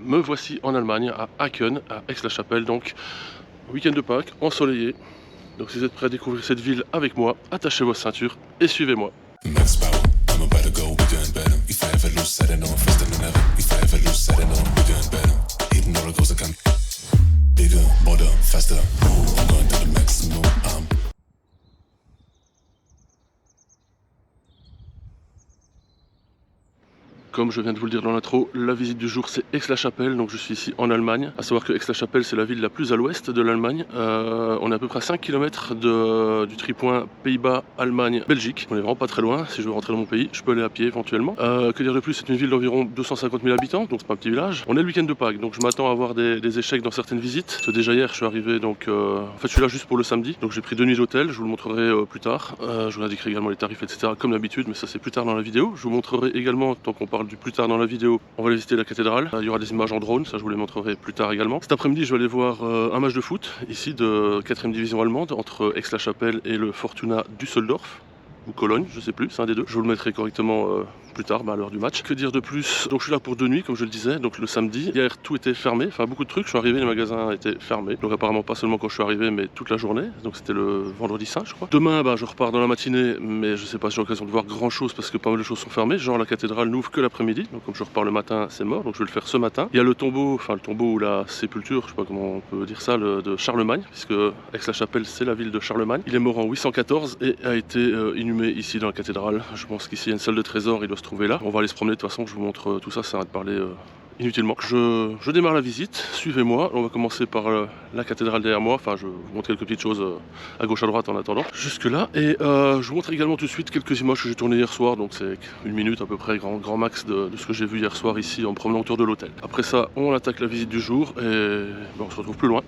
Me voici en Allemagne, à Aachen, à Aix-la-Chapelle, donc week-end de Pâques, ensoleillé. Donc si vous êtes prêts à découvrir cette ville avec moi, attachez vos ceintures et suivez-moi. Comme je viens de vous le dire dans l'intro, la visite du jour c'est Aix-la-Chapelle, donc je suis ici en Allemagne. À savoir que Aix-la-Chapelle c'est la ville la plus à l'ouest de l'Allemagne. On est à peu près à 5 km du tripoint Pays-Bas, Allemagne, Belgique. On est vraiment pas très loin, si je veux rentrer dans mon pays, je peux aller à pied éventuellement. Que dire de plus, c'est une ville d'environ 250 000 habitants, donc c'est pas un petit village. On est le week-end de Pâques, donc je m'attends à avoir des échecs dans certaines visites. Parce que déjà hier je suis arrivé, donc en fait je suis là juste pour le samedi, donc j'ai pris 2 nuits d'hôtel, je vous le montrerai plus tard. Je vous indiquerai également les tarifs, etc. comme d'habitude, mais ça c'est plus tard dans la vidéo. Je vous montrerai également, tant qu'on parle du plus tard dans la vidéo, on va aller visiter la cathédrale. Il y aura des images en drone, ça je vous les montrerai plus tard également. Cet après-midi, je vais aller voir un match de foot, ici de 4ème division allemande, entre Aix-la-Chapelle et le Fortuna Düsseldorf. Ou Cologne, je sais plus, c'est un des deux. Je vous le mettrai correctement plus tard, à l'heure du match. Que dire de plus? Donc je suis là pour 2 nuits, comme je le disais, donc le samedi. Hier, tout était fermé, enfin beaucoup de trucs. Je suis arrivé, les magasins étaient fermés. Donc apparemment pas seulement quand je suis arrivé, mais toute la journée. Donc c'était le vendredi saint, je crois. Demain, je repars dans la matinée, mais je sais pas si j'ai l'occasion de voir grand chose parce que pas mal de choses sont fermées. Genre la cathédrale n'ouvre que l'après-midi. Donc comme je repars le matin, c'est mort. Donc je vais le faire ce matin. Il y a le tombeau ou la sépulture, je sais pas comment on peut dire ça, de Charlemagne, puisque Aix-la-Chapelle c'est la ville de Charlemagne. Il est mort en 814 et a été inhumé ici dans la cathédrale. Je pense qu'ici il y a une salle de trésor, il doit se trouver là. On va aller se promener, de toute façon je vous montre tout ça, ça arrête de parler inutilement. Je démarre la visite, suivez-moi. On va commencer par la cathédrale derrière moi, enfin je vous montre quelques petites choses à gauche à droite en attendant. Jusque là, et je vous montre également tout de suite quelques images que j'ai tournées hier soir, donc c'est 1 minute à peu près, grand max de ce que j'ai vu hier soir ici en me promenant autour de l'hôtel. Après ça, on attaque la visite du jour et on se retrouve plus loin.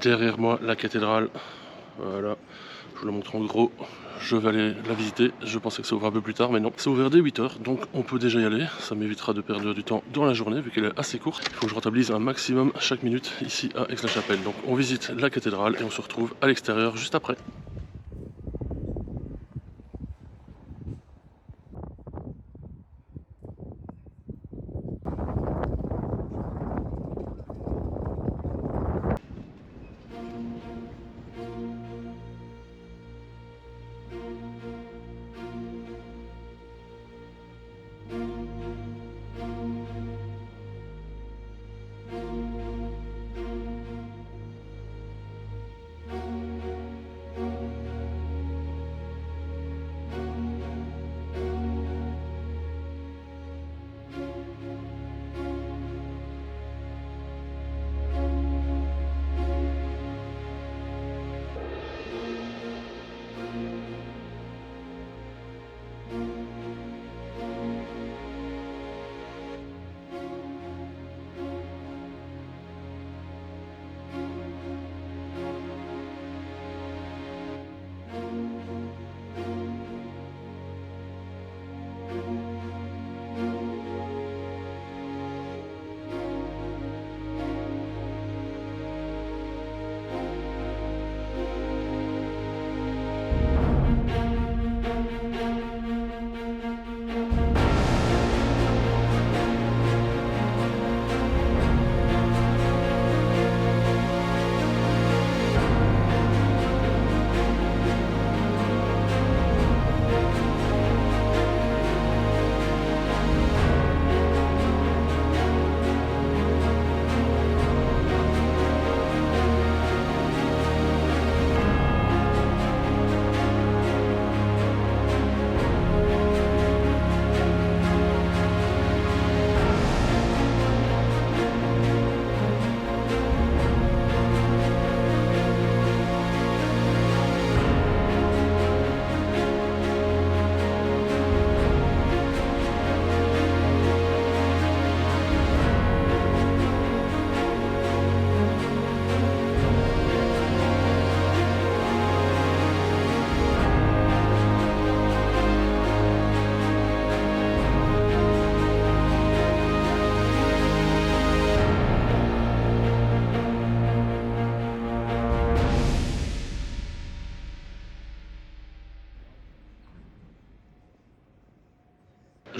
Derrière moi, la cathédrale, voilà, je vous la montre en gros. Je vais aller la visiter, je pensais que ça ouvrait un peu plus tard, mais non. C'est ouvert dès 8 h, donc on peut déjà y aller. Ça m'évitera de perdre du temps dans la journée, vu qu'elle est assez courte. Il faut que je rentabilise un maximum chaque minute ici à Aix-la-Chapelle. Donc on visite la cathédrale et on se retrouve à l'extérieur juste après.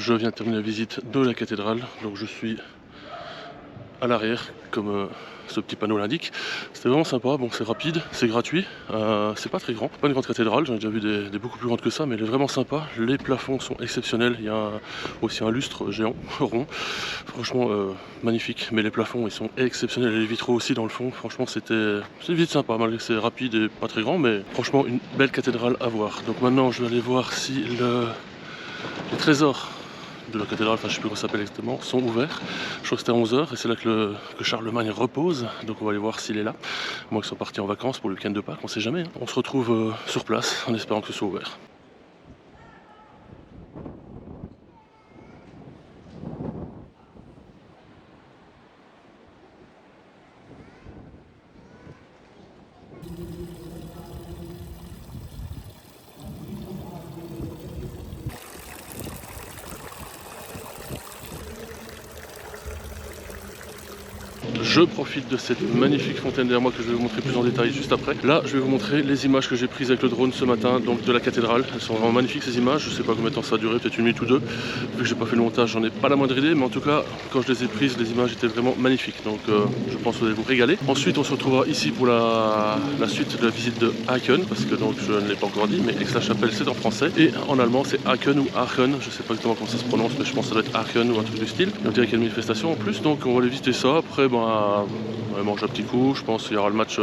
je viens de terminer la visite de la cathédrale, donc je suis à l'arrière, comme ce petit panneau l'indique. C'était vraiment sympa, bon c'est rapide, c'est gratuit, c'est pas très grand, pas une grande cathédrale, j'en ai déjà vu des beaucoup plus grandes que ça, mais elle est vraiment sympa. Les plafonds sont exceptionnels, il y a aussi un lustre géant, rond, franchement magnifique, mais les plafonds ils sont exceptionnels, et les vitraux aussi dans le fond, franchement c'est une visite sympa, malgré que c'est rapide et pas très grand, mais franchement une belle cathédrale à voir. Donc maintenant je vais aller voir si les trésors de la cathédrale, enfin je sais plus comment ça s'appelle exactement, sont ouverts. Je crois que c'était à 11 h et c'est là que Charlemagne repose, donc on va aller voir s'il est là. Moi qui sont partis en vacances pour le week-end de Pâques, on sait jamais, hein. On se retrouve sur place en espérant que ce soit ouvert. Je profite de cette magnifique fontaine derrière moi que je vais vous montrer plus en détail juste après. Là, je vais vous montrer les images que j'ai prises avec le drone ce matin, donc de la cathédrale. Elles sont vraiment magnifiques ces images. Je sais pas combien de temps ça a duré, peut-être une minute ou deux. Vu que j'ai pas fait le montage, j'en ai pas la moindre idée, mais en tout cas, quand je les ai prises, les images étaient vraiment magnifiques. Donc, je pense que vous allez vous régaler. Ensuite, on se retrouvera ici pour la suite de la visite de Aachen, parce que donc je ne l'ai pas encore dit, mais Aix-la-Chapelle c'est en français et en allemand c'est Aachen ou Aachen. Je sais pas exactement comment ça se prononce, mais je pense que ça doit être Aachen ou un truc du style. Et on dirait qu'il y a une manifestation en plus, donc on va aller visiter ça. Après, on va manger un petit coup, je pense qu'il y aura le match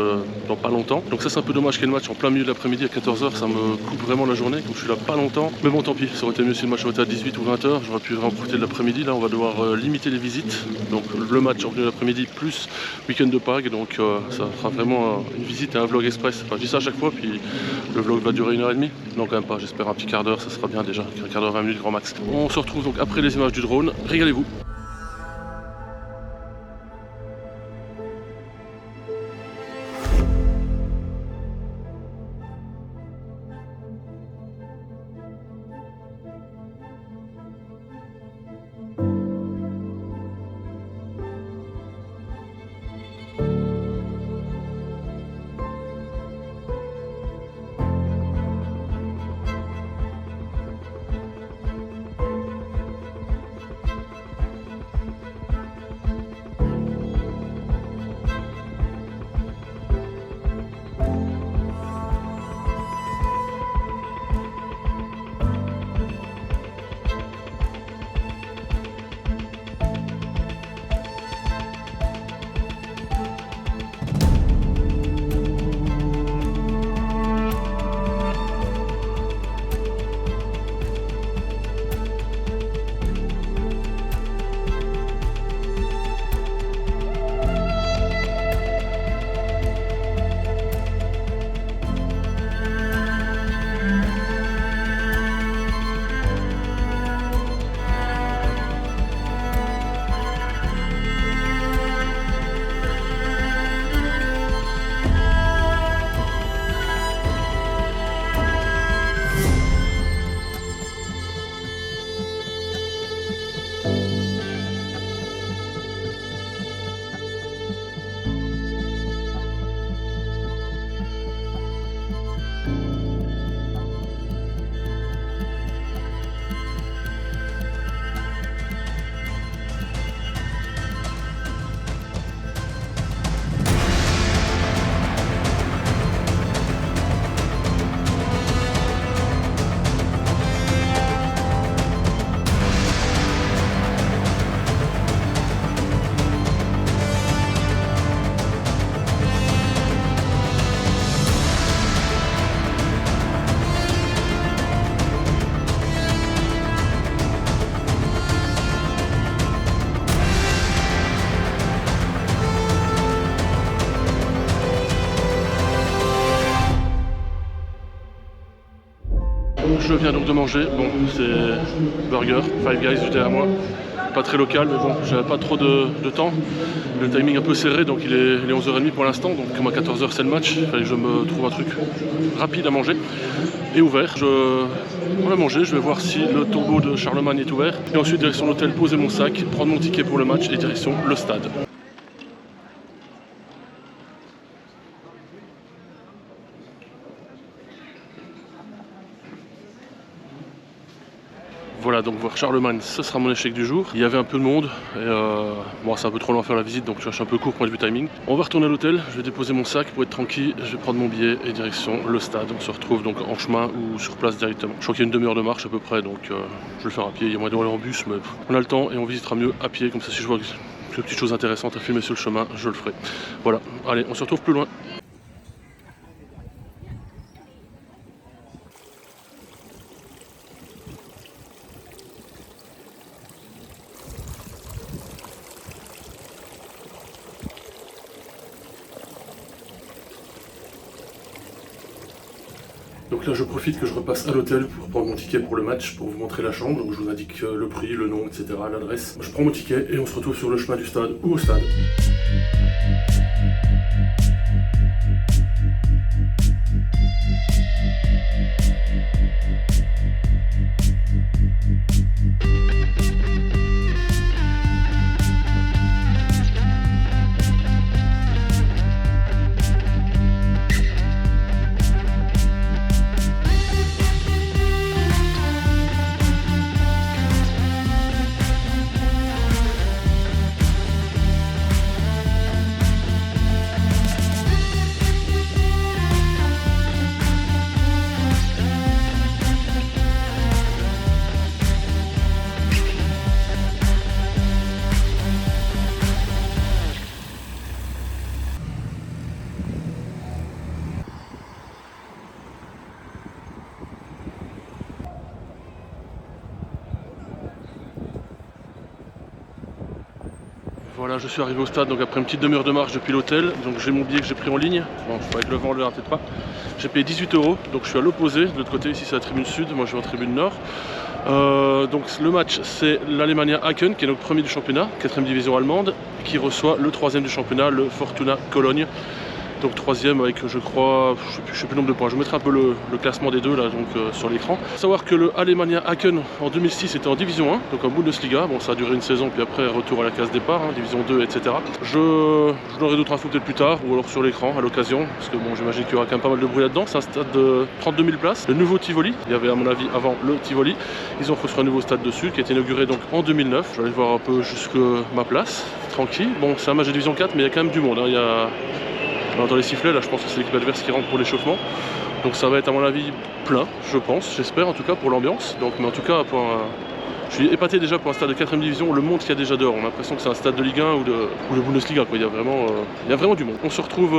dans pas longtemps. Donc ça c'est un peu dommage qu'il y ait le match en plein milieu de l'après-midi à 14 h, ça me coupe vraiment la journée, comme je suis là pas longtemps. Mais bon tant pis, ça aurait été mieux si le match aurait été à 18 ou 20 h, j'aurais pu vraiment profiter de l'après-midi. Là on va devoir limiter les visites, donc le match en plein l'après-midi plus week-end de Pâques, donc ça fera vraiment une visite et un vlog express. Enfin je dis ça à chaque fois, puis le vlog va durer 1 h 30, donc quand même pas, j'espère un petit quart d'heure, ça sera bien déjà, un quart d'heure, 20 minutes grand max. On se retrouve donc après les images du drone, régalez-vous. Je viens donc de manger, bon c'est burger, Five Guys juste derrière moi, pas très local mais bon j'avais pas trop de temps, le timing un peu serré donc il est 11 h 30 pour l'instant, donc comme à 14 h c'est le match, il fallait que je me trouve un truc rapide à manger et ouvert. On a mangé, je vais voir si le tombeau de Charlemagne est ouvert et ensuite direction l'hôtel, poser mon sac, prendre mon ticket pour le match et direction le stade. Voilà, donc voir Charlemagne, ce sera mon échec du jour. Il y avait un peu de monde, et bon, c'est un peu trop loin à faire la visite, donc je cherche un peu court point de vue timing. On va retourner à l'hôtel, je vais déposer mon sac pour être tranquille, je vais prendre mon billet et direction le stade. On se retrouve donc en chemin ou sur place directement. Je crois qu'il y a une demi-heure de marche à peu près, donc je vais le faire à pied. Il y a moyen d'aller en bus, mais on a le temps et on visitera mieux à pied, comme ça si je vois quelques petites choses intéressantes à filmer sur le chemin, je le ferai. Voilà, allez, on se retrouve plus loin. Donc là je profite que je repasse à l'hôtel pour prendre mon ticket pour le match, pour vous montrer la chambre. Donc je vous indique le prix, le nom, etc., l'adresse. Je prends mon ticket et on se retrouve sur le chemin du stade ou au stade. Voilà, je suis arrivé au stade donc après une petite demi-heure de marche depuis l'hôtel. Donc j'ai mon billet que j'ai pris en ligne. Bon, avec le vent, on le verra peut-être pas. J'ai payé 18 €, donc je suis à l'opposé. De l'autre côté, ici c'est la tribune sud, moi je vais en tribune nord. Donc le match, c'est l'Alemannia Aachen, qui est notre premier du championnat, 4ème division allemande, qui reçoit le 3ème du championnat, le Fortuna Cologne. Donc 3ème avec, je crois, je sais plus le nombre de points. Je mettrai un peu le classement des deux là, donc sur l'écran. Faut savoir que le Alemannia Aachen en 2006 était en division 1, donc en Bundesliga. Bon, ça a duré une saison, puis après retour à la case départ, hein, division 2, etc. Je l'aurai d'autres infos peut-être plus tard, ou alors sur l'écran à l'occasion, parce que bon, j'imagine qu'il y aura quand même pas mal de bruit là-dedans. C'est un stade de 32 000 places, le nouveau Tivoli. Il y avait à mon avis avant le Tivoli. Ils ont construit un nouveau stade dessus, qui a été inauguré donc en 2009. Je vais aller voir un peu jusque ma place, tranquille. Bon, c'est un match de division 4, mais il y a quand même du monde. Hein. Il y a... On entend les sifflets, là je pense que c'est l'équipe adverse qui rentre pour l'échauffement. Donc ça va être à mon avis plein, je pense, j'espère en tout cas pour l'ambiance. Donc, mais en tout cas, je suis épaté déjà pour un stade de 4ème division, le monde qu'il y a déjà dehors. On a l'impression que c'est un stade de Ligue 1 ou de Bundesliga, quoi. Il y a vraiment du monde. On se retrouve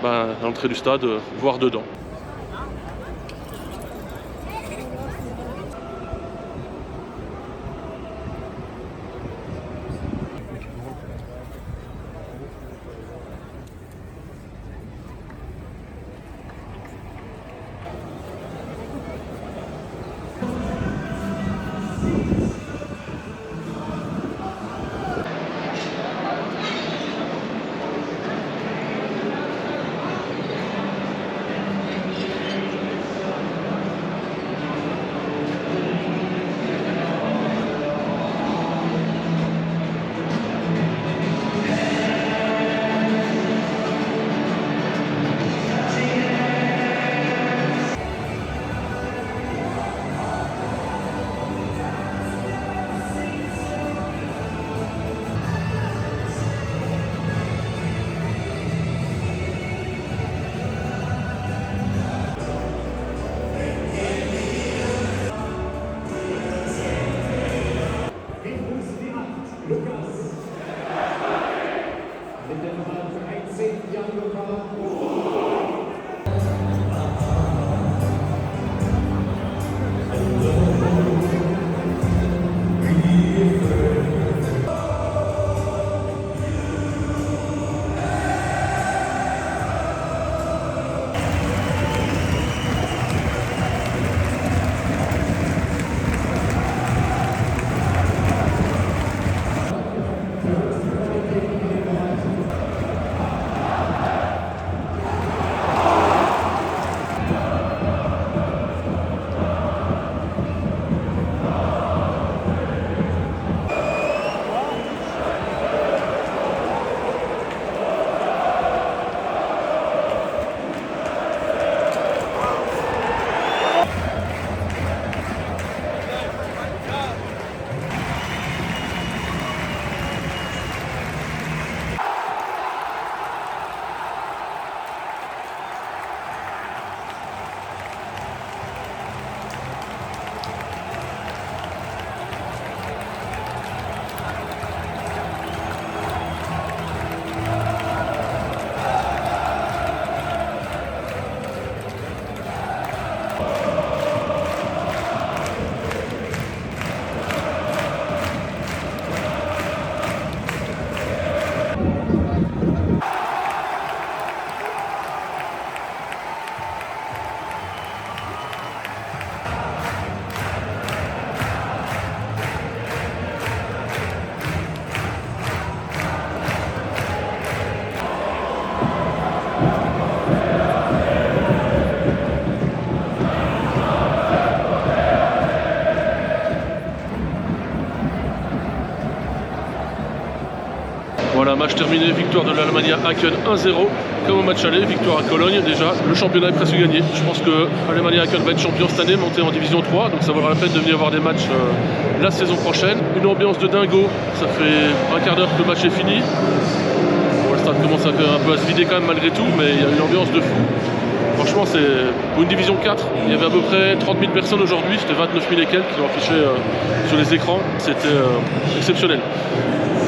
à l'entrée du stade, voire dedans. Voilà, match terminé, victoire de l'Alemannia Aachen 1-0, comme au match aller, victoire à Cologne déjà. Le championnat est presque gagné. Je pense que l'Alemannia Aachen va être champion cette année, monter en division 3, donc ça vaudra la peine de venir voir des matchs la saison prochaine. Une ambiance de dingo, ça fait un quart d'heure que le match est fini. Bon, le stade commence un peu à se vider quand même malgré tout, mais il y a une ambiance de fou. Franchement, c'est pour une division 4, il y avait à peu près 30 000 personnes aujourd'hui, c'était 29 000 et quelques qui l'ont affiché sur les écrans, c'était exceptionnel.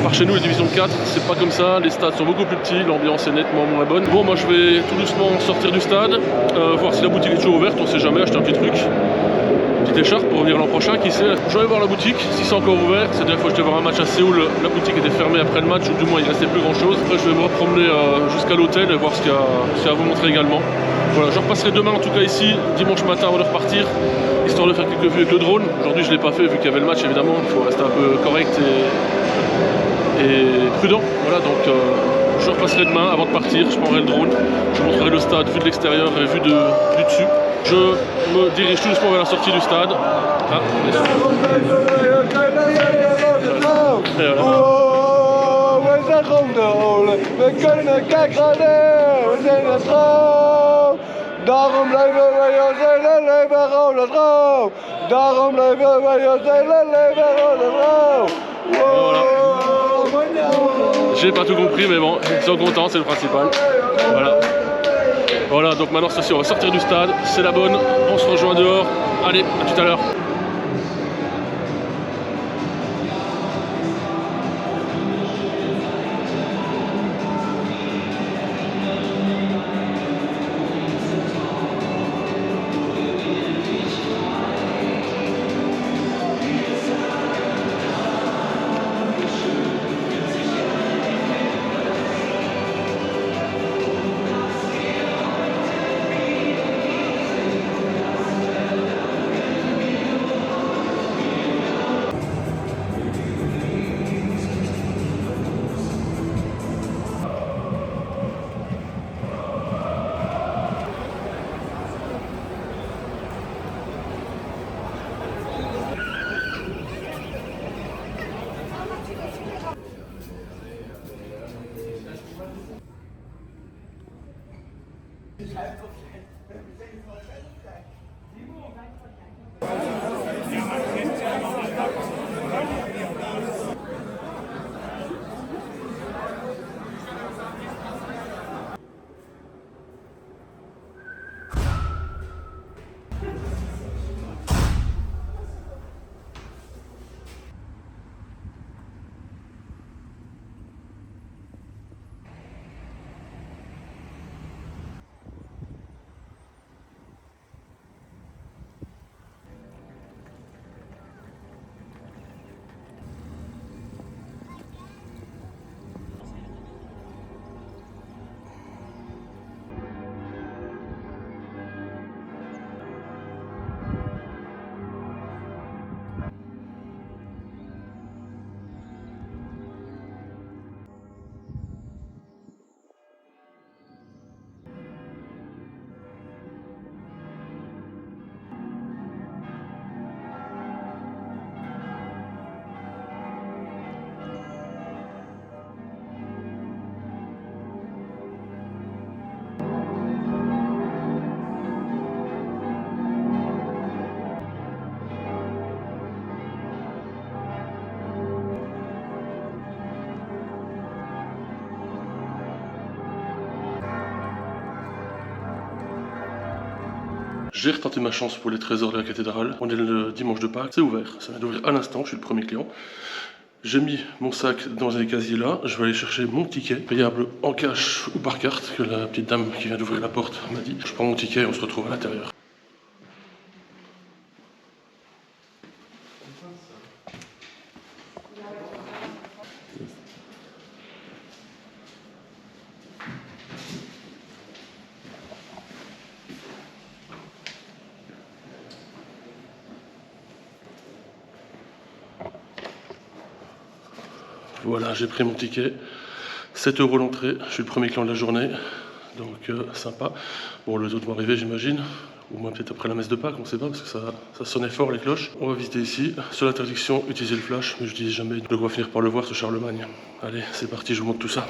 Par chez nous, les divisions 4, c'est pas comme ça, les stades sont beaucoup plus petits, l'ambiance est nettement moins bonne. Bon, moi je vais tout doucement sortir du stade, voir si la boutique est toujours ouverte, on sait jamais, acheter un petit truc, une petite écharpe pour venir l'an prochain, qui sait. Je vais aller voir la boutique, si c'est encore ouvert, c'est dernière fois que j'étais voir un match à Séoul, la boutique était fermée après le match, ou du moins il restait plus grand chose. Après je vais me promener jusqu'à l'hôtel et voir ce qu'il y a à vous montrer également. Voilà, je repasserai demain en tout cas ici, dimanche matin avant de repartir, histoire de faire quelques vues avec le drone. Aujourd'hui je ne l'ai pas fait vu qu'il y avait le match évidemment, il faut rester un peu correct et prudent. Voilà, donc je repasserai demain avant de partir, je prendrai le drone, je vous montrerai le stade vu de l'extérieur et vu du dessus. Je me dirige tout doucement vers la sortie du stade. Ah, we kunnen kijken, we zijn het trouw. Daarom blijven wij ons hele leven gewoon trouw. Daarom blijven wij ons hele leven gewoon trouw. J'ai pas tout compris, mais bon, ils sont contents, c'est le principal. Voilà. Voilà, donc maintenant, on va sortir du stade, c'est la bonne, on se rejoint dehors. Allez, à tout à l'heure. J'ai retenté ma chance pour les trésors de la cathédrale. On est le dimanche de Pâques, c'est ouvert, ça vient d'ouvrir à l'instant, je suis le premier client. J'ai mis mon sac dans un casier là, je vais aller chercher mon ticket, payable en cash ou par carte, que la petite dame qui vient d'ouvrir la porte m'a dit. Je prends mon ticket et on se retrouve à l'intérieur. Voilà, j'ai pris mon ticket, 7 € l'entrée, je suis le premier client de la journée, donc sympa. Bon, les autres vont arriver j'imagine, ou moins peut-être après la messe de Pâques, on ne sait pas parce que ça sonnait fort les cloches. On va visiter ici. Seule interdiction, utiliser le flash, mais je dis jamais de quoi finir par le voir ce Charlemagne. Allez, c'est parti, je vous montre tout ça.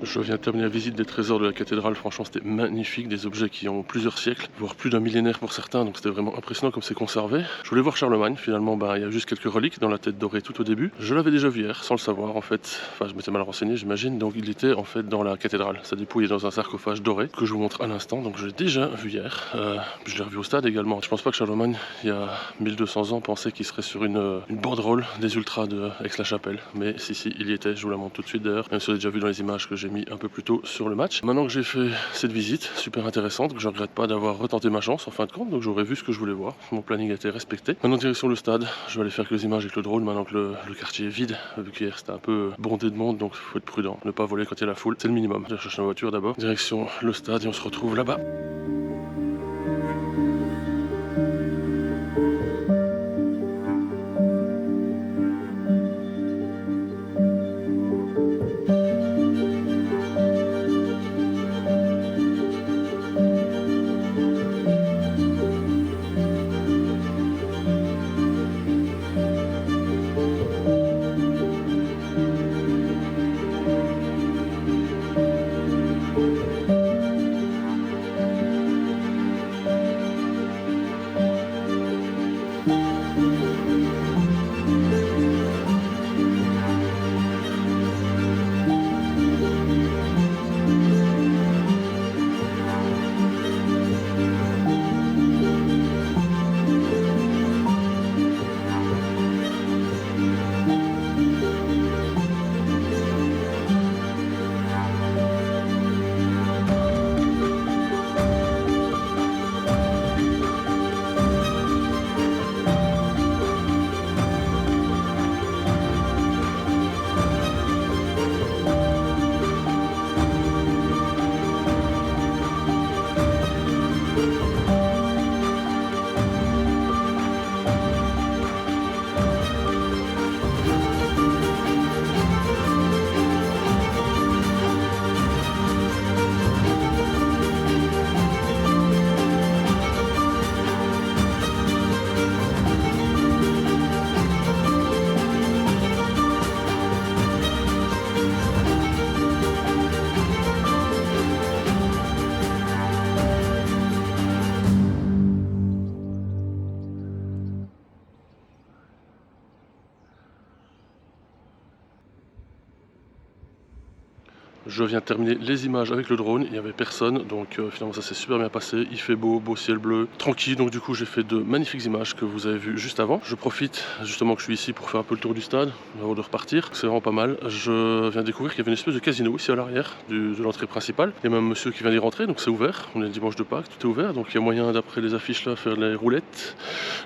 Je viens de terminer la visite des trésors de la cathédrale, franchement c'était magnifique, des objets qui ont plusieurs siècles, voire plus d'un millénaire pour certains, donc c'était vraiment impressionnant comme c'est conservé. Je voulais voir Charlemagne, finalement il y a juste quelques reliques dans la tête dorée tout au début. Je l'avais déjà vu hier, sans le savoir en fait, enfin je m'étais mal renseigné j'imagine, donc il était en fait dans la cathédrale. Sa dépouille est dans un sarcophage doré, que je vous montre à l'instant, donc je l'ai déjà vu hier. Je l'ai revu au stade également. Je pense pas que Charlemagne, il y a 1200 ans, pensait qu'il serait sur une banderole des ultras de Aix-la-Chapelle, mais si il y était, je vous la montre tout de suite d'ailleurs, même si vous avez déjà vu dans les images que j'ai mis un peu plus tôt sur le match. Maintenant que j'ai fait cette visite super intéressante, que je regrette pas d'avoir retenté ma chance en fin de compte, donc j'aurais vu ce que je voulais voir, mon planning a été respecté. Maintenant direction le stade, je vais aller faire quelques images avec le drone maintenant que le quartier est vide, vu qu'hier c'était un peu bondé de monde, donc il faut être prudent, ne pas voler quand il y a la foule, c'est le minimum. Je cherche ma voiture d'abord, direction le stade et on se retrouve là-bas. Je viens de terminer les images avec le drone, il n'y avait personne, donc finalement ça s'est super bien passé, il fait beau, beau ciel bleu, tranquille, donc du coup j'ai fait de magnifiques images que vous avez vues juste avant. Je profite justement que je suis ici pour faire un peu le tour du stade, avant de repartir, c'est vraiment pas mal. Je viens de découvrir qu'il y avait une espèce de casino ici à l'arrière de l'entrée principale, il y a même un monsieur qui vient d'y rentrer, donc c'est ouvert, on est le dimanche de Pâques, tout est ouvert, donc il y a moyen d'après les affiches là faire les roulettes,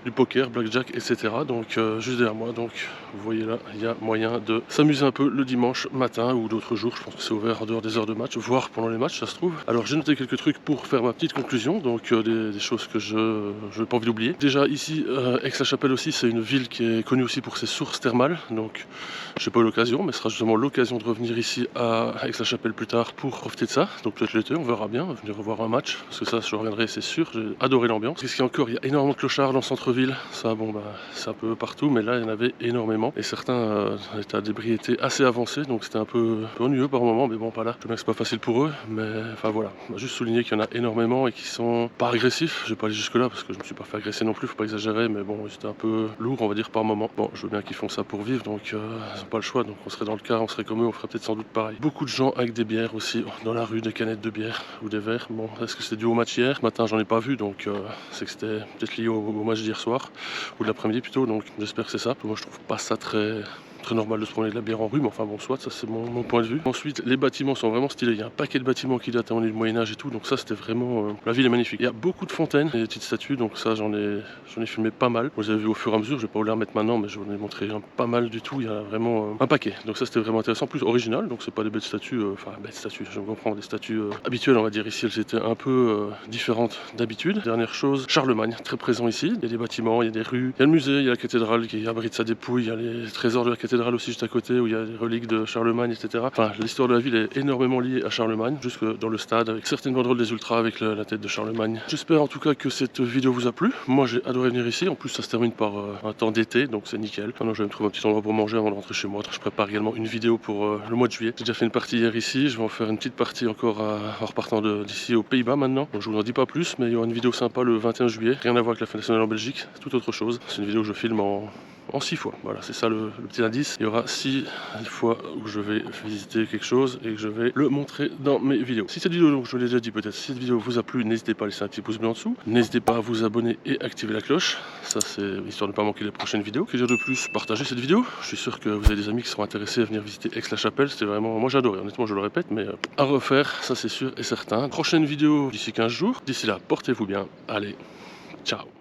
du poker, blackjack, etc. Donc juste derrière moi, donc vous voyez là, il y a moyen de s'amuser un peu le dimanche matin ou d'autres jours, je pense que c'est ouvert en dehors des heures de match, voire pendant les matchs ça se trouve. Alors j'ai noté quelques trucs pour faire ma petite conclusion, donc des choses que je n'ai pas envie d'oublier. Déjà ici, Aix-la-Chapelle aussi, c'est une ville qui est connue aussi pour ses sources thermales, donc j'ai pas eu l'occasion, mais ce sera justement l'occasion de revenir ici à Aix-la-Chapelle plus tard pour profiter de ça. Donc peut-être l'été, on verra bien, venir revoir un match, parce que ça je reviendrai c'est sûr, j'ai adoré l'ambiance. Qu'est-ce qu'il y a encore? Il y a énormément de clochards dans le centre-ville, ça bon c'est un peu partout, mais là il y en avait énormément, et certains en état d'ébriété assez avancé, donc c'était un peu ennuyeux par moment, mais mais bon, pas là. Je sais bien que c'est pas facile pour eux, mais enfin voilà. On va juste souligner qu'il y en a énormément et qui sont pas agressifs. Je vais pas aller jusque là parce que je me suis pas fait agresser non plus, faut pas exagérer, mais bon, c'était un peu lourd, on va dire, par moment. Bon, je veux bien qu'ils font ça pour vivre, donc ils ont pas le choix, donc on serait dans le cas, on serait comme eux, on ferait peut-être sans doute pareil. Beaucoup de gens avec des bières aussi dans la rue, des canettes de bière ou des verres. Bon, est-ce que c'était dû au match hier? Ce matin, j'en ai pas vu, donc c'est que c'était peut-être lié au match d'hier soir ou de l'après-midi plutôt, donc j'espère que c'est ça. Moi, je trouve pas ça très normal de se promener de la bière en rue, mais enfin bon, soit, ça c'est mon point de vue. Ensuite, les bâtiments sont vraiment stylés. Il y a un paquet de bâtiments qui datent du Moyen-Âge et tout, donc ça c'était vraiment. La ville est magnifique. Il y a beaucoup de fontaines et des petites statues, donc ça j'en ai filmé pas mal. Vous avez vu au fur et à mesure, je vais pas vous les remettre maintenant, mais je vous en ai montré pas mal du tout. Il y a vraiment un paquet, donc ça c'était vraiment intéressant. Plus original, donc c'est pas des belles statues, belles statues, je comprends, des statues habituelles, on va dire. Ici, elles étaient un peu différentes d'habitude. Dernière chose, Charlemagne, très présent ici. Il y a des bâtiments, il y a des rues, il y a le musée, il y a la cathédrale qui abrite sa dépouille, il y a les trésors de la cathédrale aussi juste à côté, où il y a des reliques de Charlemagne, etc. Enfin, l'histoire de la ville est énormément liée à Charlemagne, jusque dans le stade, avec certaines banderoles des ultras avec la tête de Charlemagne. J'espère en tout cas que cette vidéo vous a plu. Moi, j'ai adoré venir ici. En plus, ça se termine par un temps d'été, donc c'est nickel. Maintenant, je vais me trouver un petit endroit pour manger avant de rentrer chez moi. Je prépare également une vidéo pour le mois de juillet. J'ai déjà fait une partie hier ici. Je vais en faire une petite partie encore en repartant d'ici aux Pays-Bas maintenant. Donc, je vous en dis pas plus, mais il y aura une vidéo sympa le 21 juillet. Rien à voir avec la fête nationale en Belgique, c'est tout autre chose. C'est une vidéo que je filme en 6 fois. Voilà, c'est ça le petit indice. Il y aura 6 fois où je vais visiter quelque chose et que je vais le montrer dans mes vidéos. Si cette vidéo, donc je vous l'ai déjà dit peut-être, si cette vidéo vous a plu, n'hésitez pas à laisser un petit pouce bleu en dessous. N'hésitez pas à vous abonner et activer la cloche. Ça, c'est histoire de ne pas manquer les prochaines vidéos. Que dire de plus? Partagez cette vidéo. Je suis sûr que vous avez des amis qui seront intéressés à venir visiter Aix-la-Chapelle. C'était vraiment, moi j'adorais, honnêtement, je le répète, mais à refaire, ça c'est sûr et certain. Prochaine vidéo d'ici 15 jours. D'ici là, portez-vous bien. Allez, ciao.